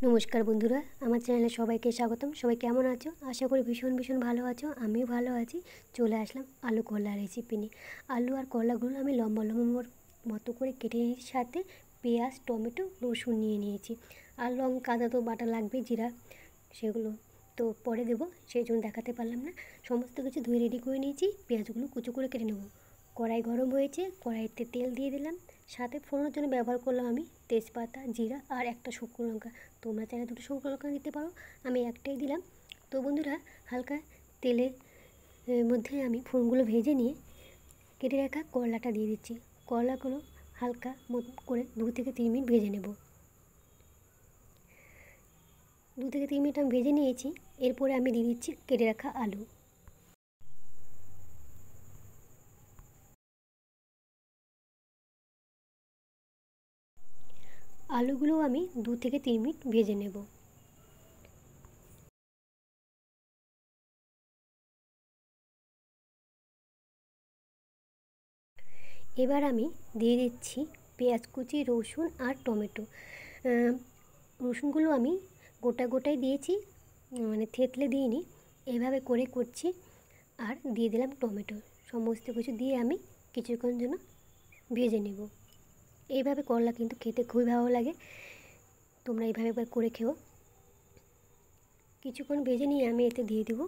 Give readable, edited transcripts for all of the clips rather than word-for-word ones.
নমস্কার বন্ধুরা, আমার চ্যানেলে সবাইকে স্বাগতম। সবাই কেমন আছো? আশা করি ভীষণ ভালো আছো। আমিও ভালো আছি। চলে আসলাম আলু করলা রেসিপি নিয়ে। আলু আর করলাগুলো আমি লম্বা মতো করে কেটে নিয়েছি, সাথে পেঁয়াজ, টমেটো, রসুন নিয়ে নিয়েছি। আর লঙ্কা, আদা তো বাটা লাগবে, জিরা, সেগুলো তো পরে দেবো, সেই জন্য দেখাতে পারলাম না। সমস্ত কিছু ধুয়ে রেডি করে নিয়েছি। পেঁয়াজগুলো কুচো করে কেটে নেব। কড়াই গরম হয়েছে, কড়াইতে তেল দিয়ে দিলাম। সাথে ফোড়নের জন্য ব্যবহার করলাম আমি তেজপাতা, জিরা আর একটা শুকনো লঙ্কা। তোমরা চাইলে দুটো শুকনো লঙ্কা দিতে পারো, আমি একটাই দিলাম। তো বন্ধুরা, হালকা তেলের মধ্যে আমি ফোড়নগুলো ভেজে নিয়ে কেটে রাখা করলাটা দিয়ে দিচ্ছি। করলাগুলো হালকা করে 2 থেকে 3 মিনিট ভেজে নেব। 2 থেকে 3 মিনিট আমি ভেজে নিয়েছি। এরপরে আমি দিয়ে দিচ্ছি কেটে রাখা আলু। আলুগুলো আমি 2 থেকে 3 মিনিট ভেজে নেব। এবার আমি দিয়ে দিচ্ছি পেঁয়াজ কুচি, রসুন আর টমেটো। রসুনগুলো আমি গোটাই দিয়েছি, মানে থেতলে দিইনি, এইভাবে করে করছি। আর দিয়ে দিলাম টমেটো। সমস্ত কিছু দিয়ে আমি কিছুক্ষণ জন্য ভেজে নেব। এইভাবে করলা কিন্তু খেতে খুবই ভালো লাগে। তোমরা এইভাবে একবার করে খেও। কিছুক্ষণ ভেজে নিয়ে আমি এতে দিয়ে দেবো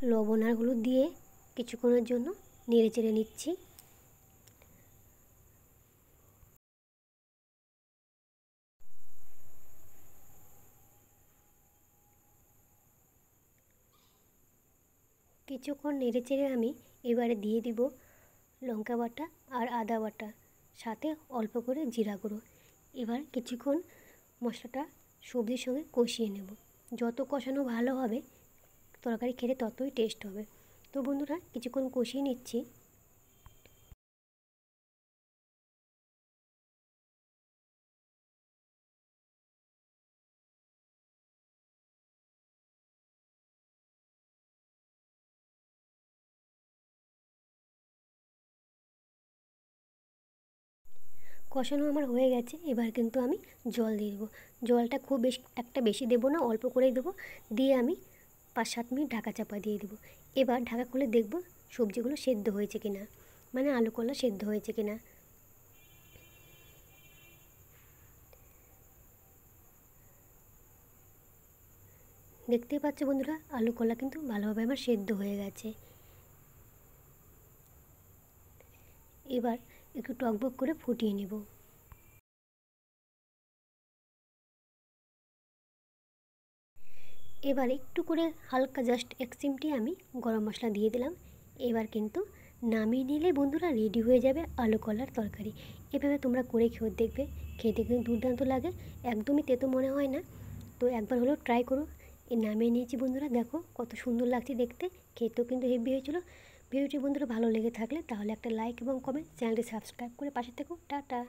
লবণ আর হলুদ দিয়ে কিছুক্ষণের জন্য নেড়ে চেড়ে নিচ্ছি। কিছুক্ষণ নেড়ে চেড়ে আমি এবারে দিয়ে দিব লঙ্কা বাটা আর আদা বাটা, সাথে অল্প করে জিরা গুঁড়ো। এবার কিছুক্ষণ মশলাটা সবজির সঙ্গে কষিয়ে নেব। যত কষানো ভালো হবে, তরকারি খেতে ততই টেস্ট হবে। তো বন্ধুরা, কিছুক্ষণ কষিয়ে নিচ্ছি। কষানো আমার হয়ে গেছে। এবার কিন্তু আমি জল দিয়ে দেবো। জলটা খুব বেশি দেবো না, অল্প করেই দেবো। দিয়ে আমি 5-7 মিনিট ঢাকা চাপা দিয়ে দেবো। এবার ঢাকা খুলে দেখব সবজিগুলো সেদ্ধ হয়েছে কিনা, মানে আলু করলা সেদ্ধ হয়েছে কিনা। দেখতেই পাচ্ছ বন্ধুরা, আলু কলা কিন্তু ভালোভাবে আমার সেদ্ধ হয়ে গেছে। এবার একটু টকবক করে ফুটিয়ে নেব। এবার একটু করে হালকা জাস্ট 1 চিমটি আমি গরম মশলা দিয়ে দিলাম। এবার কিন্তু নামিয়ে নিলে বন্ধুরা রেডি হয়ে যাবে আলু কলার তরকারি। এভাবে তোমরা করে খেয়ে দেখবে, খেতে কিন্তু দুর্দান্ত লাগে, একদমই তেতো মনে হয় না। তো একবার হলেও ট্রাই করো। নামিয়ে নিয়েছি বন্ধুরা, দেখো কত সুন্দর লাগছে দেখতে, খেতেও কিন্তু হেভি হয়েছিল। ভিডিওটি বন্ধুরা ভালো লেগে থাকলে তাহলে একটা লাইক এবং কমেন্ট, চ্যানেলটি সাবস্ক্রাইব করে পাশে থেকো। টাটা।